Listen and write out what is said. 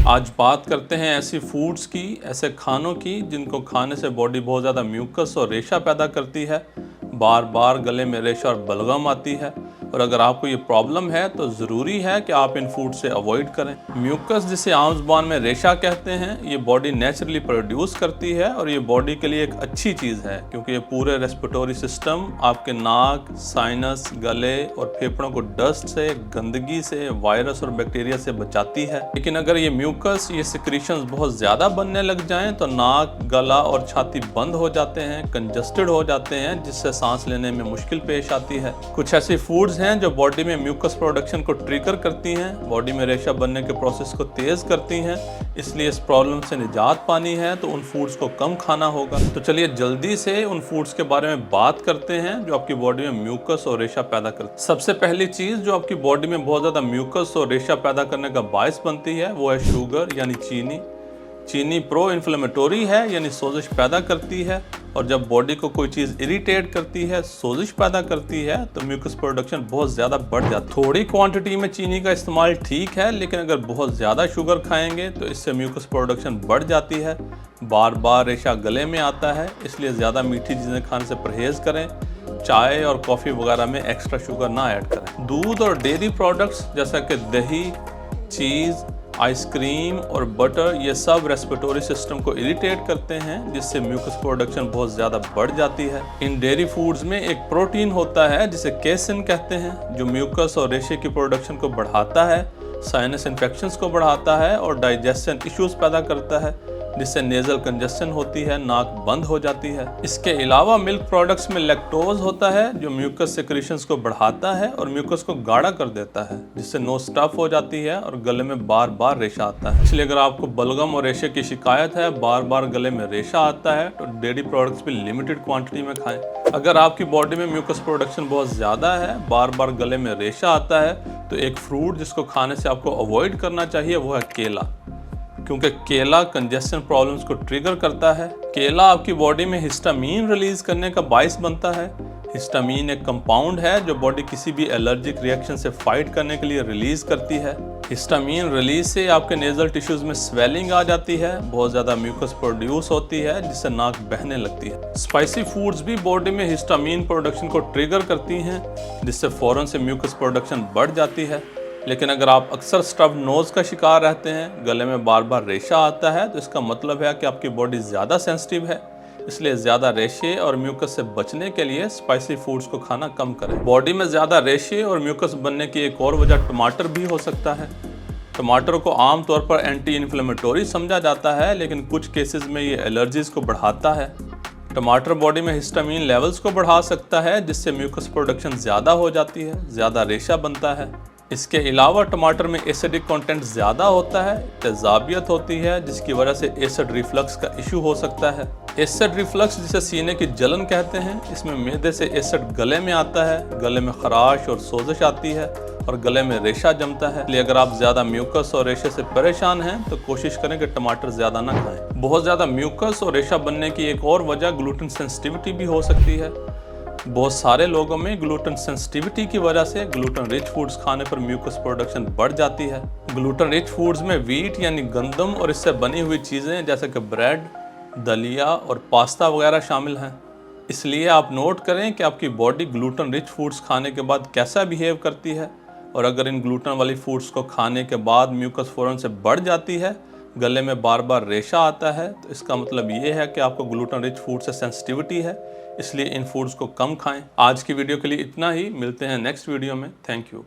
आज बात करते हैं ऐसी फूड्स की, ऐसे खानों की जिनको खाने से बॉडी बहुत ज़्यादा म्यूकस और रेशा पैदा करती है, बार बार गले में रेशा और बलगम आती है। और अगर आपको ये प्रॉब्लम है तो ज़रूरी है कि आप इन फूड से अवॉइड करें। म्यूकस, जिसे आम ज़ुबान में रेशा कहते हैं, ये बॉडी नेचुरली प्रोड्यूस करती है और ये बॉडी के लिए एक अच्छी चीज़ है क्योंकि ये पूरे रेस्पिरेटरी सिस्टम, आपके नाक, साइनस, गले और फेफड़ों को डस्ट से, गंदगी से, वायरस और बैक्टीरिया से बचाती है। लेकिन अगर ये म्यूकस, ये सिक्रीशंस बहुत ज़्यादा बनने लग जाएं तो नाक, गला और छाती बंद हो जाते हैं, कंजस्टेड हो जाते हैं, जिससे सांस लेने में मुश्किल पेश आती है। कुछ ऐसी फूड्स हैं जो बॉडी में म्यूकस प्रोडक्शन को ट्रिगर करती हैं, बॉडी में रेशा बनने के प्रोसेस को तेज करती हैं। इसलिए इस प्रॉब्लम से निजात पानी है तो उन फूड्स को कम खाना होगा। तो चलिए जल्दी से उन फूड्स के बारे में बात करते हैं जो आपकी बॉडी में म्यूकस और रेशा पैदा करते हैं। सबसे पहली चीज जो आपकी बॉडी में बहुत ज्यादा म्यूकस और रेशा पैदा करने का बायस बनती है वो है शुगर यानी चीनी। चीनी प्रो इन्फ्लेमेटोरी है यानी सोजिश पैदा करती है, और जब बॉडी को कोई चीज़ इरिटेट करती है, सोजिश पैदा करती है, तो म्यूकस प्रोडक्शन बहुत ज़्यादा बढ़ जाती है। थोड़ी क्वांटिटी में चीनी का इस्तेमाल ठीक है, लेकिन अगर बहुत ज़्यादा शुगर खाएंगे तो इससे म्यूकस प्रोडक्शन बढ़ जाती है, बार बार रेशा गले में आता है। इसलिए ज़्यादा मीठी चीज़ें खाने से परहेज़ करें, चाय और कॉफ़ी वगैरह में एक्स्ट्रा शुगर ना ऐड करें। दूध और डेयरी प्रोडक्ट्स जैसा कि दही, चीज़, आइसक्रीम और बटर, ये सब रेस्पिरेटरी सिस्टम को इरिटेट करते हैं, जिससे म्यूकस प्रोडक्शन बहुत ज़्यादा बढ़ जाती है। इन डेयरी फूड्स में एक प्रोटीन होता है जिसे केसिन कहते हैं, जो म्यूकस और रेशे की प्रोडक्शन को बढ़ाता है, साइनस इन्फेक्शंस को बढ़ाता है और डाइजेशन इश्यूज पैदा करता है, जिससे नेजल कंजेशन होती है, नाक बंद हो जाती है। इसके अलावा मिल्क प्रोडक्ट्स में लैक्टोज होता है जो म्यूकस सेक्रेशंस को बढ़ाता है और म्यूकस को गाढ़ा कर देता है, जिससे नोज स्टफ हो जाती है और गले में बार बार रेशा आता है। इसलिए अगर आपको बलगम और रेशे की शिकायत है, बार बार गले में रेशा आता है, तो डेयरी प्रोडक्ट्स भी लिमिटेड क्वांटिटी में खाएं। अगर आपकी बॉडी में म्यूकस प्रोडक्शन बहुत ज़्यादा है, बार बार गले में रेशा आता है, तो एक फ्रूट जिसको खाने से आपको अवॉइड करना चाहिए वो है केला, क्योंकि केला कंजेशन प्रॉब्लम्स को ट्रिगर करता है। केला आपकी बॉडी में हिस्टामीन रिलीज करने का बायस बनता है। हिस्टामीन एक कंपाउंड है जो बॉडी किसी भी एलर्जिक रिएक्शन से फाइट करने के लिए रिलीज करती है। हिस्टामीन रिलीज से आपके नेजल टिश्यूज में स्वेलिंग आ जाती है, बहुत ज़्यादा म्यूकस प्रोड्यूस होती है, जिससे नाक बहने लगती है। स्पाइसी फूड्स भी बॉडी में हिस्टामीन प्रोडक्शन को ट्रिगर करती हैं, जिससे फ़ौरन से म्यूकस प्रोडक्शन बढ़ जाती है। लेकिन अगर आप अक्सर स्टफ्ड नोज का शिकार रहते हैं, गले में बार बार रेशा आता है, तो इसका मतलब है कि आपकी बॉडी ज़्यादा सेंसिटिव है। इसलिए ज़्यादा रेशे और म्यूकस से बचने के लिए स्पाइसी फूड्स को खाना कम करें। बॉडी में ज़्यादा रेशे और म्यूकस बनने की एक और वजह टमाटर भी हो सकता है। टमाटर को आमतौर पर एंटी इन्फ्लेमेटोरी समझा जाता है, लेकिन कुछ केसेस में ये एलर्जीज को बढ़ाता है। टमाटर बॉडी में हिस्टामीन लेवल्स को बढ़ा सकता है, जिससे म्यूकस प्रोडक्शन ज़्यादा हो जाती है, ज़्यादा रेशा बनता है। इसके अलावा टमाटर में एसिडिक कंटेंट ज़्यादा होता है, तेजाबियत होती है, जिसकी वजह से एसिड रिफ्लक्स का इशू हो सकता है। एसिड रिफ्लक्स, जिसे सीने की जलन कहते हैं, इसमें मैदे से एसिड गले में आता है, गले में खराश और सोजिश आती है और गले में रेशा जमता है। इसलिए अगर आप ज़्यादा म्यूकस और रेशे से परेशान हैं तो कोशिश करें कि टमाटर ज़्यादा ना खाएं। बहुत ज़्यादा म्यूकस और रेशा बनने की एक और वजह ग्लूटेन सेंसिटिविटी भी हो सकती है। बहुत सारे लोगों में ग्लूटेन सेंसिटिविटी की वजह से ग्लूटेन रिच फूड्स खाने पर म्यूकस प्रोडक्शन बढ़ जाती है। ग्लूटेन रिच फूड्स में वीट यानी गंदम और इससे बनी हुई चीज़ें जैसे कि ब्रेड, दलिया और पास्ता वगैरह शामिल हैं। इसलिए आप नोट करें कि आपकी बॉडी ग्लूटेन रिच फूड्स खाने के बाद कैसा बिहेव करती है, और अगर इन ग्लूटेन वाली फूड्स को खाने के बाद म्यूकस फ़ौरन से बढ़ जाती है, गले में बार बार रेशा आता है, तो इसका मतलब ये है कि आपको ग्लूटेन रिच फूड से सेंसिटिविटी है। इसलिए इन फूड्स को कम खाएं। आज की वीडियो के लिए इतना ही, मिलते हैं नेक्स्ट वीडियो में। Thank you.